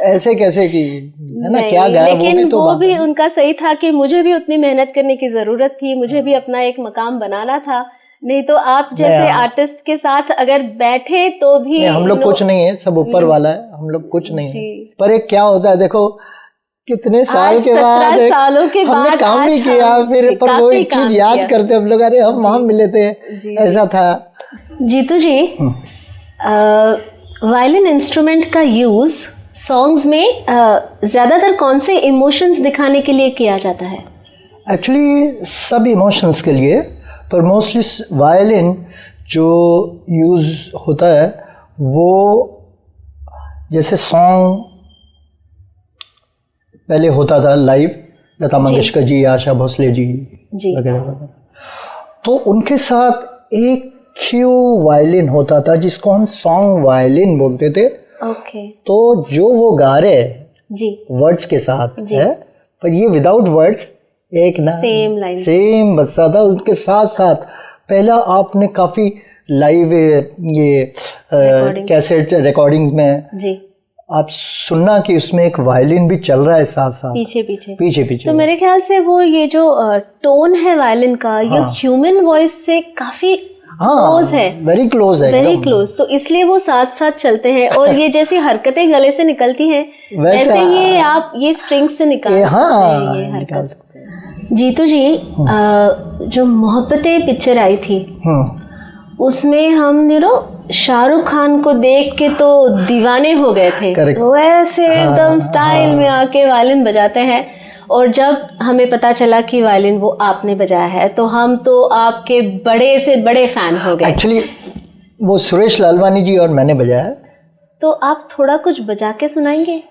ऐसे कैसे की है ना, क्या गाया। लेकिन वो भी उनका सही था कि मुझे भी उतनी मेहनत करने की जरूरत थी, मुझे भी अपना एक मकाम बनाना था। नहीं तो आप जैसे आर्टिस्ट के साथ अगर बैठे तो भी हम लोग कुछ नहीं है, सब ऊपर वाला है, हम लोग कुछ नहीं है। पर एक क्या होता है देखो, कितने साल के बाद, सालों के हमने बाद काम भी किया, फिर पर वो एक चीज याद करते हम लोग, अरे हम वहां मिले थे, ऐसा था। जीतू जी, वायलिन इंस्ट्रूमेंट का यूज सॉन्ग्स में ज्यादातर कौन से इमोशंस दिखाने के लिए किया जाता है? एक्चुअली सब इमोशंस के लिए, पर मोस्टली वायलिन जो यूज होता है वो जैसे सॉन्ग पहले होता था लाइव, लता मंगेशकर जी, आशा भोसले जी वगैरह वगैरह, तो उनके साथ एक क्यू वायलिन होता था जिसको हम सॉन्ग वायलिन बोलते थे। तो जो वो गा रहे जी वर्ड्स के साथ है, पर ये विदाउट वर्ड्स एक ना सेम बजता था। उसके साथ साथ पहला आपने काफी लाइव ये कैसेट रिकॉर्डिंग में जी आप सुनना कि उसमें एक वायलिन भी चल रहा है साथ साथ पीछे। तो मेरे ख्याल से वो ये जो टोन है वायलिन का, ये ह्यूमन वॉइस से काफी क्लोज है, वेरी क्लोज। तो इसलिए वो साथ साथ चलते हैं। और ये जैसी हरकतें गले से निकलती हैं वैसे ये आप ये स्ट्रिंग से निकाल सकते हैं, ये हरकत। जीतू जी, जो मोहब्बतें पिक्चर आई थी उसमें हम शाहरुख खान को देख के तो दीवाने हो गए थे। वो ऐसे एकदम स्टाइल में आके वायलिन बजाते हैं, और जब हमें पता चला कि वायलिन वो आपने बजाया है तो हम तो आपके बड़े से बड़े फैन हो गए। एक्चुअली वो सुरेश लालवानी जी और मैंने बजाया। तो आप थोड़ा कुछ बजा के सुनाएंगे?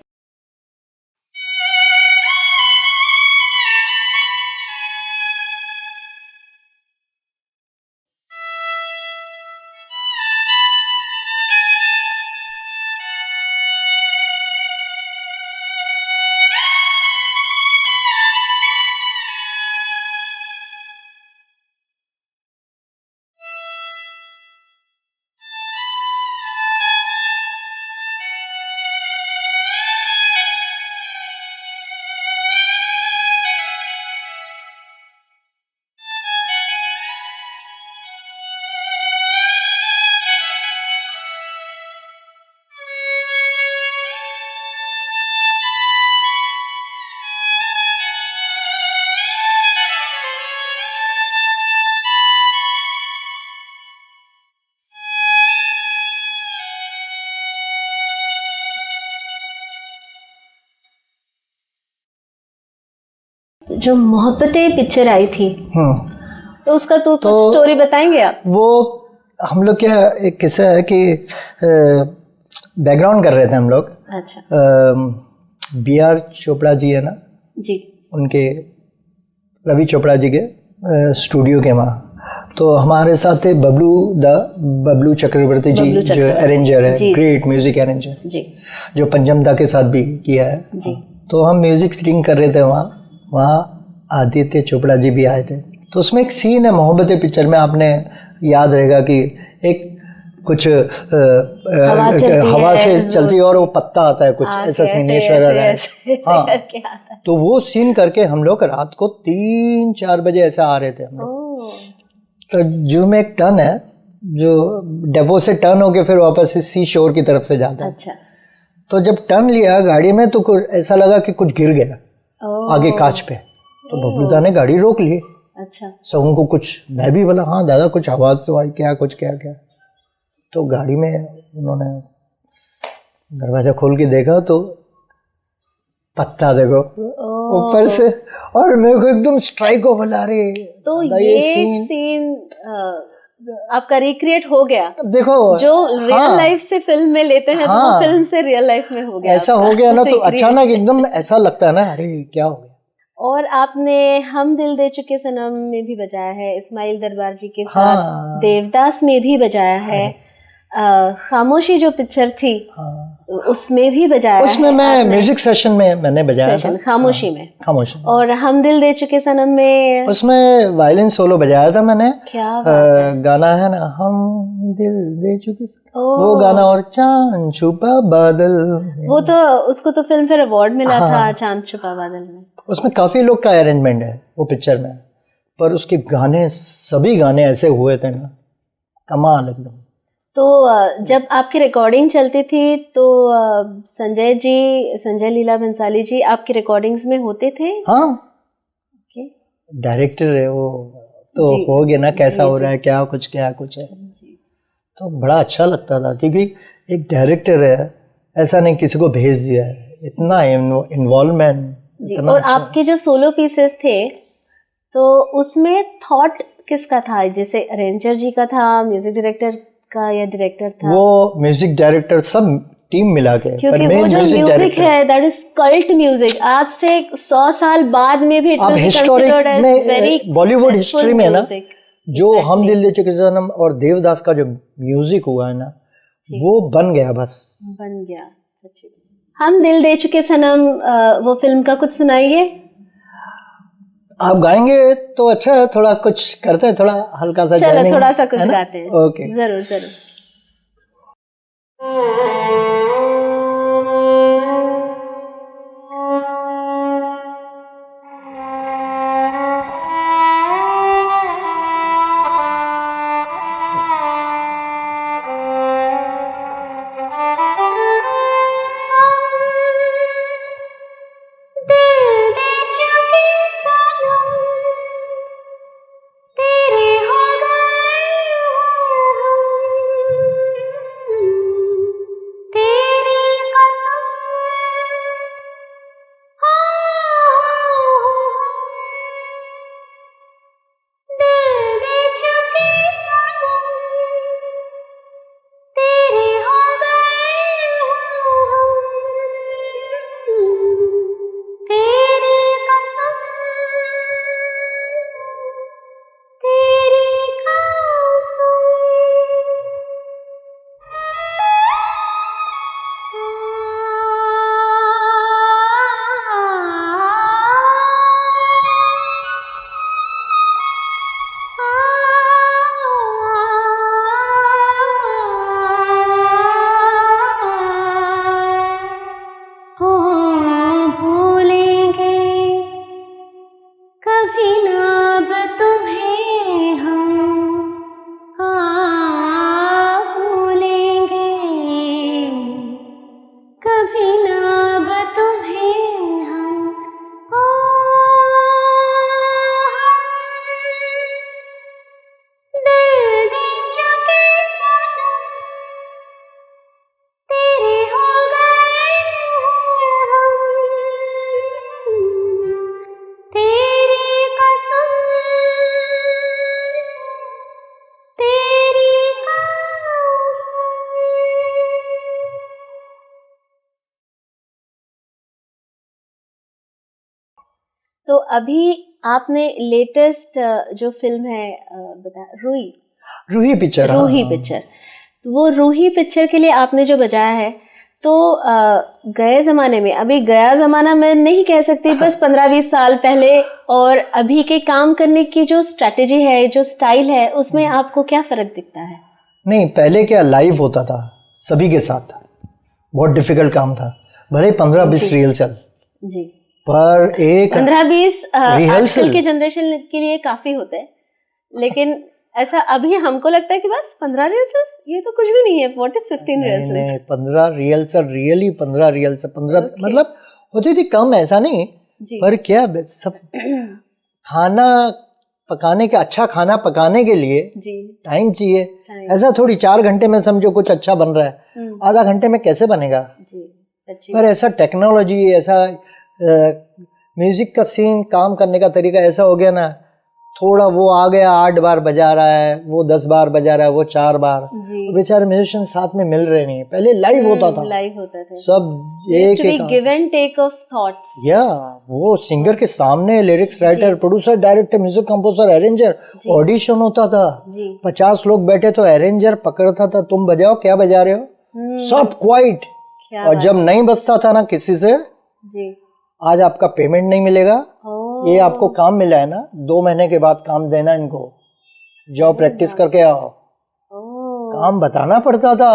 जो मोहब्बतें पिक्चर आई थी, तो उसका तो कुछ स्टोरी बताएंगे आप? वो हम लोग क्या, एक किस्सा है कि बैकग्राउंड कर रहे थे हम लोग। अच्छा। B.R. चोपड़ा जी है ना जी, उनके, रवि चोपड़ा जी के स्टूडियो के वहाँ। तो हमारे साथ थे बबलू चक्रवर्ती जी, जो अरेंजर है, ग्रेट म्यूजिक अरेंजर जी, जो पंचमदा के साथ भी किया है जी। तो हम म्यूजिक सीटिंग कर रहे थे वहाँ आदित्य चोपड़ा जी भी आए थे। तो उसमें एक सीन है मोहब्बतें पिक्चर में, आपने याद रहेगा कि एक कुछ हवा से चलती और वो पत्ता आता है कुछ ऐसा सिग्नेचर है। हाँ, तो वो सीन करके हम लोग रात को 3-4 बजे ऐसा आ रहे थे हम लोग। तो जू में एक टर्न है जो डेपो से टर्न होके फिर वापस सी शोर की तरफ से जाता है। अच्छा। तो जब टर्न लिया गाड़ी में तो ऐसा लगा कि कुछ गिर गया आगे कांच पे, तो बबलूदा ने गाड़ी रोक ली। अच्छा। सो उनको कुछ, मैं भी बोला हाँ दादा कुछ आवाज तो आई, क्या कुछ क्या क्या। तो गाड़ी में उन्होंने दरवाजा खोल के देखा तो पत्ता देखो ऊपर से, और मेरे को एकदम स्ट्राइक हो बोला रही। तो ये सीन आपका रिक्रिएट हो गया। देखो जो रियल लाइफ से फिल्म में लेते हैं, तो वो फिल्म से रियल लाइफ में हो गया, ऐसा हो गया ना। तो अचानक एकदम ऐसा लगता है ना, अरे क्या हो गया। और आपने हम दिल दे चुके सनम में भी बजाया है, इस्माइल दरबार जी के साथ देवदास में भी बजाया है, खामोशी जो पिक्चर थी उसमें भी बजाया उसमें है। मैं म्यूजिक सेशन में मैंने बजाया था खामोशी में। खामोशी। और हम दिल दे चुके सनम में उसमें वायलिन सोलो बजाया था मैंने। क्या बात है। गाना है ना हम दिल दे चुके सनम, वो गाना, और चांद छुपा बादल, वो तो उसको तो फिल्म फेयर अवार्ड मिला था, चांद छुपा बादल में। उसमें काफी लोग का अरेंजमेंट है वो पिक्चर में, पर उसके गाने, सभी गाने ऐसे हुए थे ना, कमाल एकदम। तो जब आपकी रिकॉर्डिंग चलती थी तो संजय लीला भंसाली जी आपकी रिकॉर्डिंग्स में होते थे? हाँ, डायरेक्टर है वो, तो हो गया ना कैसा हो रहा है, क्या कुछ है। तो बड़ा अच्छा लगता था क्योंकि एक डायरेक्टर है, ऐसा नहीं किसी को भेज दिया है, इतना इन्वॉल्वमेंट। और आपके जो सोलो पीसेस थे तो उसमें थॉट किसका था? जैसे अरेंजर जी का था, म्यूजिक डायरेक्टर का, या डायरेक्टर था? वो म्यूजिक डायरेक्टर सब टीम मिला के, क्योंकि वो जो म्यूजिक है दैट इज कल्ट म्यूजिक, आज से 100 साल बाद में भी आप हिस्टोरिक में बॉलीवुड हिस्ट्री में ना, जो हम दिल दे चुके सनम और देवदास का जो म्यूजिक हुआ है ना, वो बन गया, बस बन गया। हम दिल दे चुके सनम, वो फिल्म का कुछ सुनाइए। आप गाएंगे तो अच्छा है, थोड़ा कुछ करते हैं, थोड़ा हल्का सा, चलो थोड़ा सा कुछ गाते हैं। ओके, जरूर जरूर। तो अभी आपने लेटेस्ट जो फिल्म है बता रूही पिक्चर, रूही पिक्चर, तो वो रूही पिक्चर के लिए आपने जो बजाया है, तो गए ज़माने में, अभी गया ज़माना मैं नहीं कह सकती, बस 15-20 साल पहले और अभी के काम करने की जो स्ट्रैटेजी है, जो स्टाइल है, उसमें आपको क्या फ़र्क दिखता है? नहीं, पहले क्या लाइव होता था सभी के साथ, बहुत डिफिकल्ट काम था, भले 15-20 रिहर्सल जी, पर एक 15-20 आजकल के जनरेशन के लिए काफ़ी होते हैं, लेकिन ऐसा अभी हमको लगता है कि बस 15 रिहर्सल्स, ये तो कुछ भी नहीं है। What is 15 rehearsals? नहीं, 15 रिहर्सल, रियली 15 रिहर्सल, 15 मतलब होती थी कम, ऐसा नहीं, पर क्या सब खाना पकाने के, अच्छा खाना पकाने के लिए टाइम चाहिए। ऐसा थोड़ी 4 घंटे में समझो कुछ अच्छा बन रहा है, आधा घंटे में कैसे बनेगा? पर ऐसा टेक्नोलॉजी, ऐसा म्यूजिक का सीन, काम करने का तरीका ऐसा हो गया ना, थोड़ा वो आ गया 8 बार बजा रहा है, वो 10 बार बजा रहा है, वो 4 बार, बेचारे म्यूजिशियन साथ में मिल रहे नहीं। पहले लाइव होता था, सब एक give and take of thoughts, या वो सिंगर के सामने lyrics writer, producer, director, music composer, arranger, audition होता था, 50 लोग बैठे तो अरेंजर पकड़ता था, तुम बजाओ, क्या बजा रहे हो, सब क्वाइट। और जब नहीं बजता था ना किसी से, आज आपका पेमेंट नहीं मिलेगा, ये आपको काम मिला है ना, 2 महीने के बाद काम देना इनको, जाओ प्रैक्टिस करके आओ, काम बताना पड़ता था।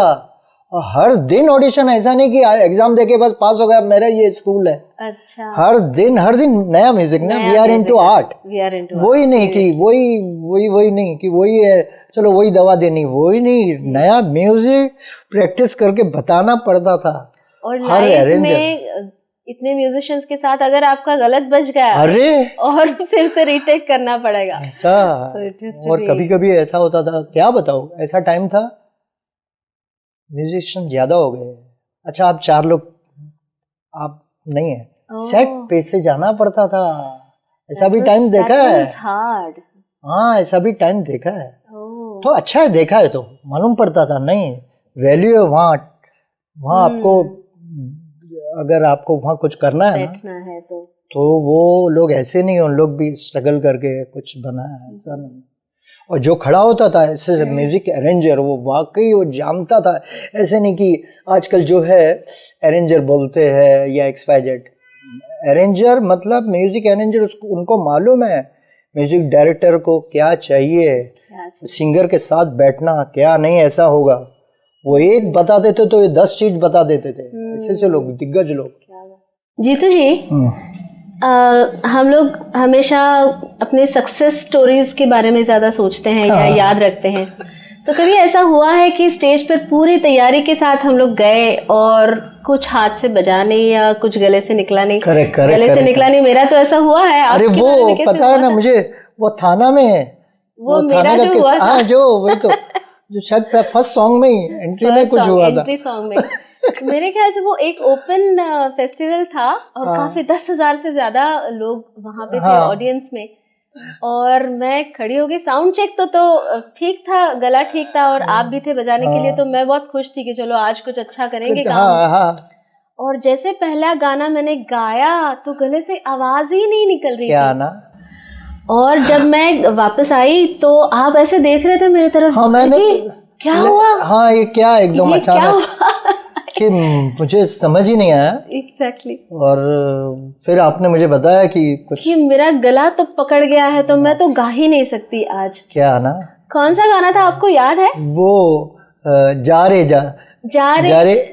और हर दिन ऑडिशन, ऐसा नहीं कि एग्जाम देके बस पास हो गया, मेरा ये स्कूल है। अच्छा, हर दिन नया म्यूजिक ना, वी आर इनटू आर्ट, वही नहीं कि वही नहीं कि वही है, चलो वही दवा देनी, वही नहीं, नया म्यूजिक प्रैक्टिस करके बताना पड़ता था। और लाइफ में इतने म्यूजिशियंस के साथ अगर आपका गलत बज गया, अरे, और फिर से रीटेक करना पड़ेगा ऐसा। और कभी कभी ऐसा होता था, क्या बताओ, ऐसा टाइम था म्यूजिशियन ज्यादा हो गए, अच्छा आप 4 लोग, आप नहीं है, सेट पे से जाना पड़ता था, ऐसा भी टाइम देखा है। हाँ, ऐसा भी टाइम देखा है, तो अच्छा है, देखा है तो मालूम पड़ता था, नहीं वैल्यू है वहाँ आपको, अगर आपको वहाँ कुछ करना है ना, तो वो लोग ऐसे नहीं, उन लोग भी स्ट्रगल करके कुछ बना है, ऐसा नहीं। और जो खड़ा होता था ऐसे म्यूजिक अरेंजर, वो वाकई वो जानता था, ऐसे नहीं कि आजकल जो है अरेंजर बोलते हैं या XYZ, अरेंजर मतलब म्यूजिक अरेंजर, उनको मालूम है म्यूजिक डायरेक्टर को क्या चाहिए, सिंगर के साथ बैठना क्या नहीं, ऐसा होगा, वो एक बता देते तो ये 10 चीज बता देते थे, ऐसे से लोग, दिग्गज लोग। जीतू जी, हम लोग हमेशा अपने सक्सेस स्टोरीज के बारे में ज्यादा सोचते हैं या याद रखते हैं, तो कभी ऐसा हुआ है कि स्टेज पर पूरी तैयारी के साथ हम लोग गए और कुछ हाथ से बजा नहीं या कुछ गले से निकला नहीं? गले से निकला नहीं, मेरा तो ऐसा हुआ है। अरे वो पता है ना मुझे, वो थाना में, वो मेरा जो हुआ था, जो वही तो, जो शायद फर्स्ट सॉन्ग में ही एंट्री में कुछ हुआ था, एंट्री सॉन्ग में मेरे ख्याल से वो एक ओपन फेस्टिवल था और काफी 10,000 से ज्यादा लोग वहां पे थे ऑडियंस में, और मैं खड़ी हो गई, साउंड चेक तो ठीक था, गला ठीक था और आप भी थे बजाने के लिए, तो मैं बहुत खुश थी कि चलो आज कुछ अच्छा करेंगे काम। और जैसे पहला गाना मैंने गाया तो गले से आवाज ही नहीं निकल रही क्या थी ना? और जब मैं वापस आई तो आप ऐसे देख रहे थे मेरी तरफ, क्या हुआ? हाँ, ये क्या एकदम अचानक कि मुझे समझ ही नहीं आया। एग्जैक्टली। और फिर आपने मुझे बताया कि कुछ, कि मेरा गला तो पकड़ गया है, तो मैं तो गा ही नहीं सकती आज। क्या ना? कौन सा गाना था, आपको याद है? वो जा रे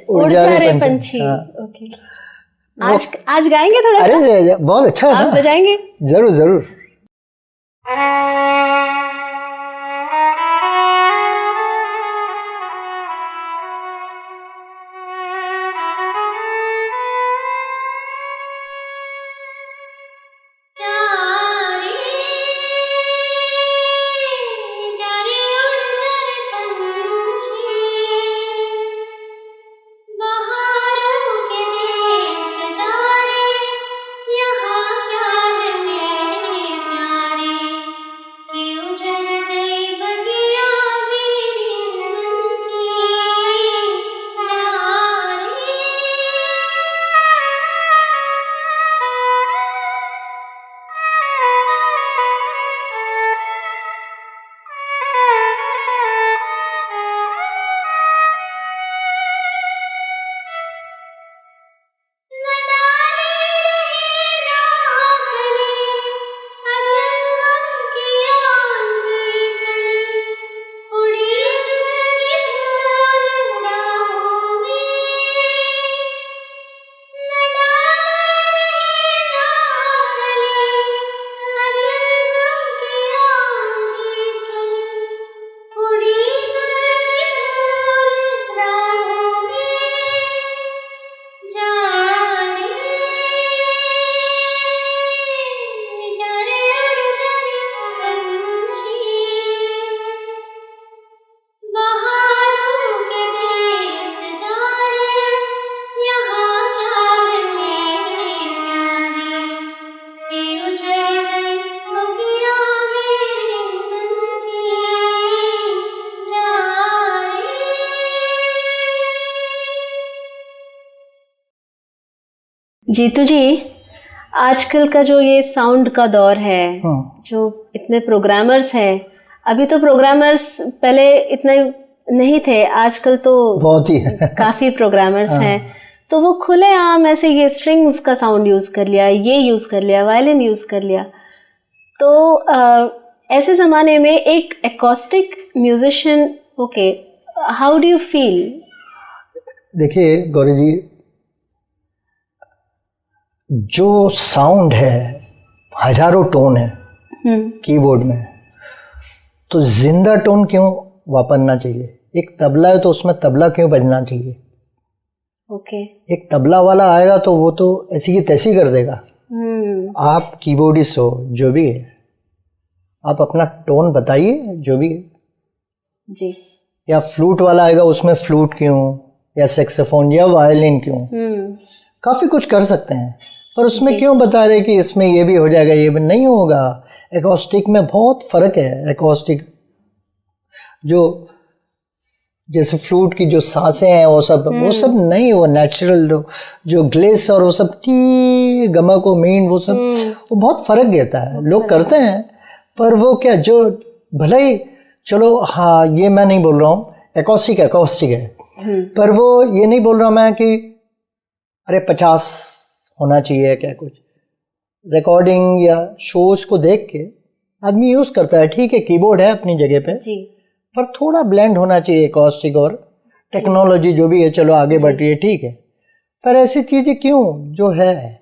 उड़ जा रे पंछी। ओके, आज गाएंगे थोड़ा? अरे बहुत अच्छा है, आप बजाएंगे? जरूर जरूर। जीतू जी, आजकल का जो ये साउंड का दौर है, जो इतने प्रोग्रामर्स हैं, अभी तो प्रोग्रामर्स पहले इतने नहीं थे, आजकल तो बहुत ही काफी प्रोग्रामर्स हैं, तो वो खुलेआम ऐसे ये स्ट्रिंग्स का साउंड यूज कर लिया, ये यूज कर लिया, वायलिन यूज कर लिया। तो ऐसे जमाने में एक एकॉस्टिक म्यूजिशियन होके हाउ डू यू फील? देखिए गौरी जी, जो साउंड है, हजारों टोन है कीबोर्ड में, तो जिंदा टोन क्यों वापरना चाहिए? एक तबला है तो उसमें तबला क्यों बजना चाहिए? ओके। एक तबला वाला आएगा तो वो तो ऐसी की तैसी कर देगा। आप कीबोर्डिस्ट हो, जो भी है, आप अपना टोन बताइए, जो भी है जी। या फ्लूट वाला आएगा, उसमें फ्लूट क्यों, या सैक्सोफोन या वायलिन क्यों, काफी कुछ कर सकते हैं, पर उसमें क्यों बता रहे कि इसमें ये भी हो जाएगा, ये भी नहीं होगा। एकॉस्टिक में बहुत फर्क है। एकॉस्टिक जो जैसे फ्लूट की जो सांसें हैं वो सब नहीं, वो नेचुरल जो ग्लेस और वो सब टी गमा को मीन, वो सब वो बहुत फर्क गिरता है। लोग करते हैं, पर वो क्या, जो भले ही चलो, हाँ ये मैं नहीं बोल रहा हूँ, एकॉस्टिक है, पर वो ये नहीं बोल रहा मैं कि अरे 50 होना चाहिए क्या। कुछ रिकॉर्डिंग या शोज को देख के आदमी यूज करता है, ठीक है, कीबोर्ड है अपनी जगह पे जी, पर थोड़ा ब्लेंड होना चाहिए एकॉस्टिक और टेक्नोलॉजी जो भी है, चलो आगे बढ़ रही है, ठीक है, पर ऐसी चीजें क्यों जो है।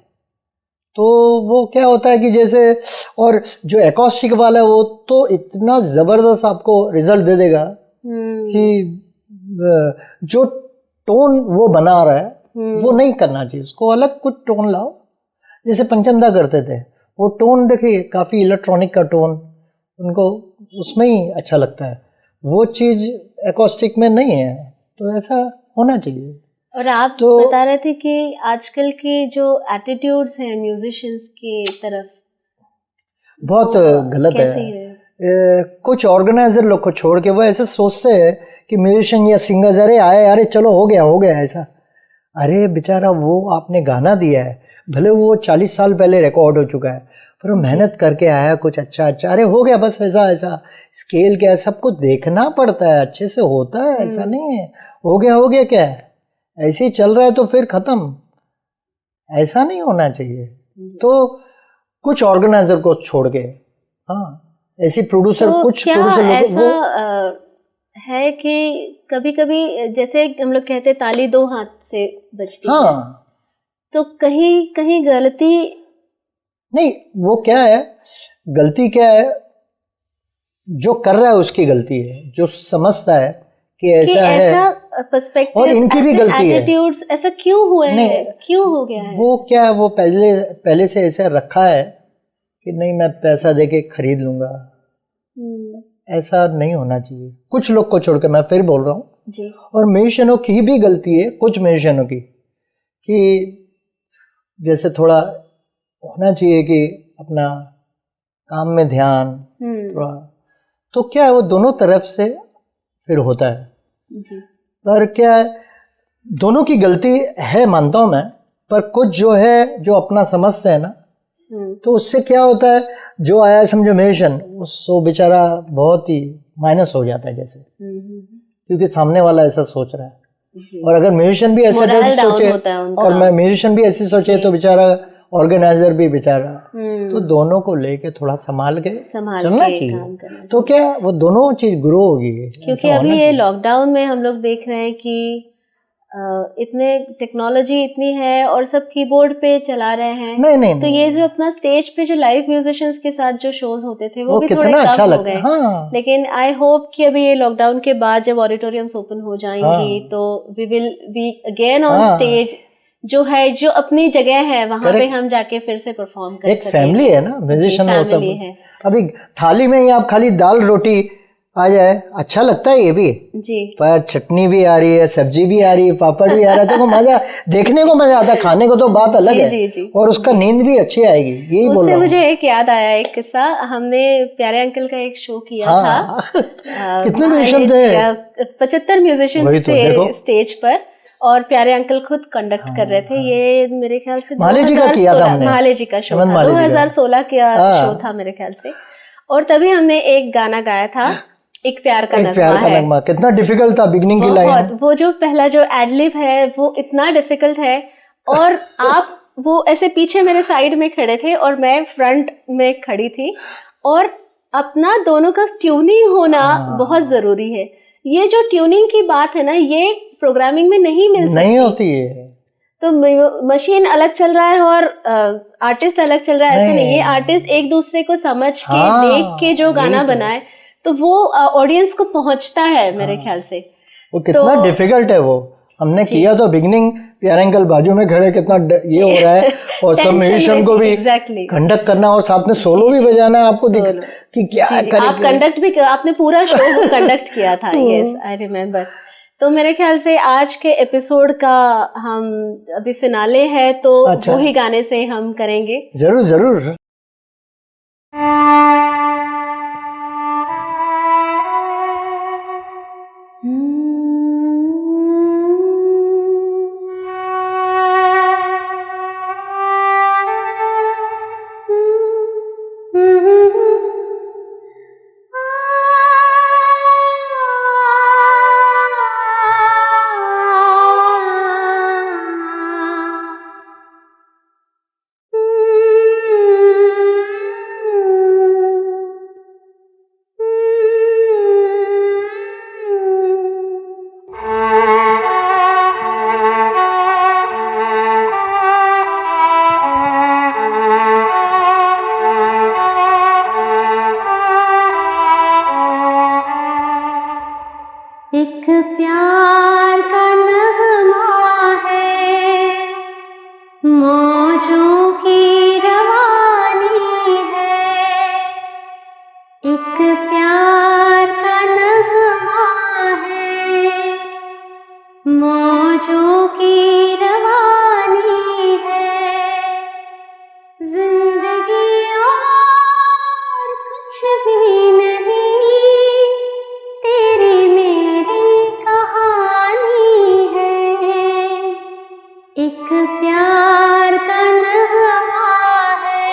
तो वो क्या होता है कि जैसे, और जो एकॉस्टिक वाला है वो तो इतना जबरदस्त आपको रिजल्ट दे देगा कि जो टोन वो बना रहा है वो नहीं करना चाहिए, उसको अलग कुछ टोन लाओ। जैसे पंचमदा करते थे, वो टोन देखिए काफी इलेक्ट्रॉनिक का टोन, उनको उसमें ही अच्छा लगता है, वो चीज एकॉस्टिक में नहीं है, तो ऐसा होना चाहिए। और आप तो बता रहे थे कि आजकल के जो एटीट्यूड्स हैं म्यूजिशियंस की तरफ बहुत गलत है। कुछ ऑर्गेनाइजर लोग को छोड़ के वो ऐसे सोचते हैं कि म्यूजिशियन या सिंगर्स अरे आए, अरे चलो हो गया ऐसा। अरे बेचारा, वो आपने गाना दिया है, भले वो 40 साल पहले रिकॉर्ड हो चुका है, पर वो मेहनत करके आया कुछ अच्छा, अरे हो गया बस, ऐसा स्केल क्या है, सबको देखना पड़ता है, अच्छे से होता है, ऐसा नहीं है हो गया क्या है, ऐसे ही चल रहा है तो फिर खत्म, ऐसा नहीं होना चाहिए। तो कुछ ऑर्गेनाइजर को छोड़ के, हाँ ऐसी प्रोड्यूसर, तो कुछ क्या प्रोड्यूसर ऐसा है कि कभी कभी जैसे हम लोग कहते हैं ताली दो हाथ से बजती है, तो कहीं गलती नहीं, वो क्या है, गलती क्या है, जो कर रहा है उसकी गलती है, जो समझता है कि ऐसा पर्सपेक्टिव, और इनकी भी गलती है, एटीट्यूड्स ऐसा क्यों हुए हैं, क्यों हो गया है, वो क्या है, वो पहले से ऐसा रखा है कि नहीं मैं पैसा देके खरीद लूंगा, ऐसा नहीं होना चाहिए। कुछ लोग को छोड़ के, मैं फिर बोल रहा हूँ जी, और म्यूजिशियनों की भी गलती है, कुछ म्यूजिशियनों की, कि जैसे थोड़ा होना चाहिए कि अपना काम में ध्यान थोड़ा, तो क्या है वो दोनों तरफ से फिर होता है जी। पर क्या है, दोनों की गलती है मानता हूं मैं, पर कुछ जो है जो अपना समझते हैं ना, तो उससे क्या होता है, जो आया समझो म्यूजिशियन, उसको बेचारा बहुत ही माइनस हो जाता है जैसे, क्योंकि सामने वाला ऐसा सोच रहा है, और अगर म्यूजिशियन भी ऐसे सोचे और मैं म्यूजिशियन भी ऐसे सोचे तो बेचारा ऑर्गेनाइजर भी बेचारा, तो दोनों को लेके थोड़ा संभाल के चलना चाहिए, तो क्या वो दोनों चीज ग्रो होगी। क्योंकि अभी ये लॉकडाउन में हम लोग देख रहे हैं कि इतने टेक्नोलॉजी इतनी है और सब कीबोर्ड पे चला रहे हैं, नहीं, तो ये जो अपना स्टेज पे जो लाइव म्यूजिशियंस के साथ जो शोज होते थे वो भी थोड़े कम हो गए। लेकिन आई होप कि अभी ये लॉकडाउन के बाद जब ऑडिटोरियम्स ओपन हो जाएंगी तो we will be again on stage, जो है जो अपनी जगह है वहां पे हम जाके फिर से परफॉर्म कर एक फैमिली है ना, म्यूजिशियन वो सब है। अभी थाली में ही आप खाली दाल रोटी आ जाए, अच्छा लगता है ये भी जी, पर चटनी भी आ रही है, सब्जी भी आ रही है, पापड़ भी आ रहा है, तो मजा देखने को मजा आता है, खाने को तो बात अलग है जी, और उसका नींद भी अच्छी आएगी। यही बोल रहा हूं। मुझे एक याद आया, एक किस्सा, हमने प्यारे अंकल का एक शो किया था, कितने म्यूजिशियन थे, 75 म्यूजिशियन थे स्टेज पर, और प्यारे अंकल खुद कंडक्ट कर रहे थे। ये मेरे ख्याल से महाले जी का किया था हमने। महाले जी का शो था, 2016 का शो था मेरे ख्याल से। और तभी हमने एक गाना गाया था, एक प्यार का नगमा। कितना डिफिकल्ट था बिगनिंग की लाइन। वो जो पहला जो एडलिब है वो इतना डिफिकल्ट है, और आप वो ऐसे पीछे मेरे साइड में खड़े थे और मैं फ्रंट में खड़ी थी, और अपना दोनों का ट्यूनिंग होना बहुत जरूरी है। ये जो ट्यूनिंग की बात है ना, ये प्रोग्रामिंग में नहीं मिल सकती, नहीं होती है। तो मशीन अलग चल रहा है और आर्टिस्ट अलग चल रहा है, ऐसा नहीं। ये आर्टिस्ट एक दूसरे को समझ के देख के जो गाना बनाए तो वो ऑडियंस को पहुंचता है मेरे ख्याल से। वो कितना डिफिकल्ट है वो। हमने किया तो बिगनिंग, प्यारे अंकल बाजू में खड़े, कितना ये हो रहा है, और सब म्यूजिशियन को भी कंडक्ट करना और साथ में सोलो भी बजाना है आपको कि क्या करें। आप कंडक्ट भी, आपने पूरा शो कंडक्ट किया था। Yes, I remember. तो मेरे ख्याल से आज के एपिसोड का हम अभी फिनाले है, तो वो ही गाने से हम करेंगे। जरूर जरूर। एक प्यार का नगमा है, मौजों की रवानी है। एक प्यार का नगमा है, मौजों की रवानी है। जिंदगी और कुछ भी नहीं, तेरी मेरी कहानी है। एक प्यार का नगमा है।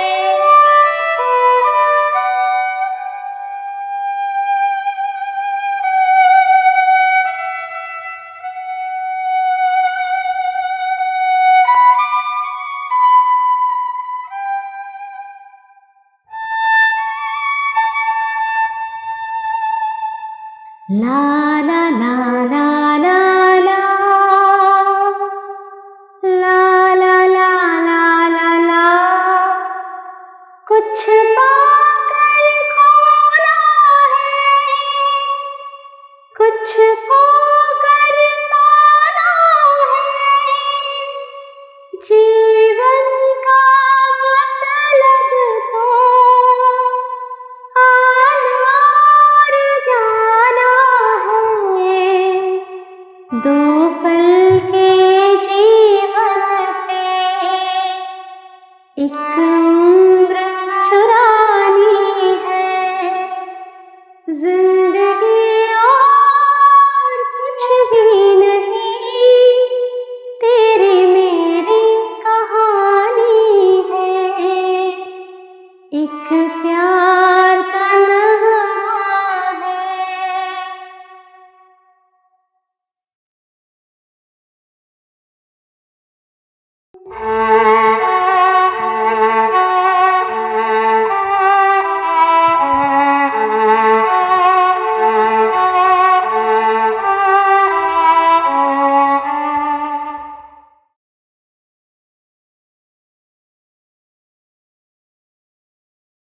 ला ला ला ला ला ला, ला ला ला ला ला ला, कुछ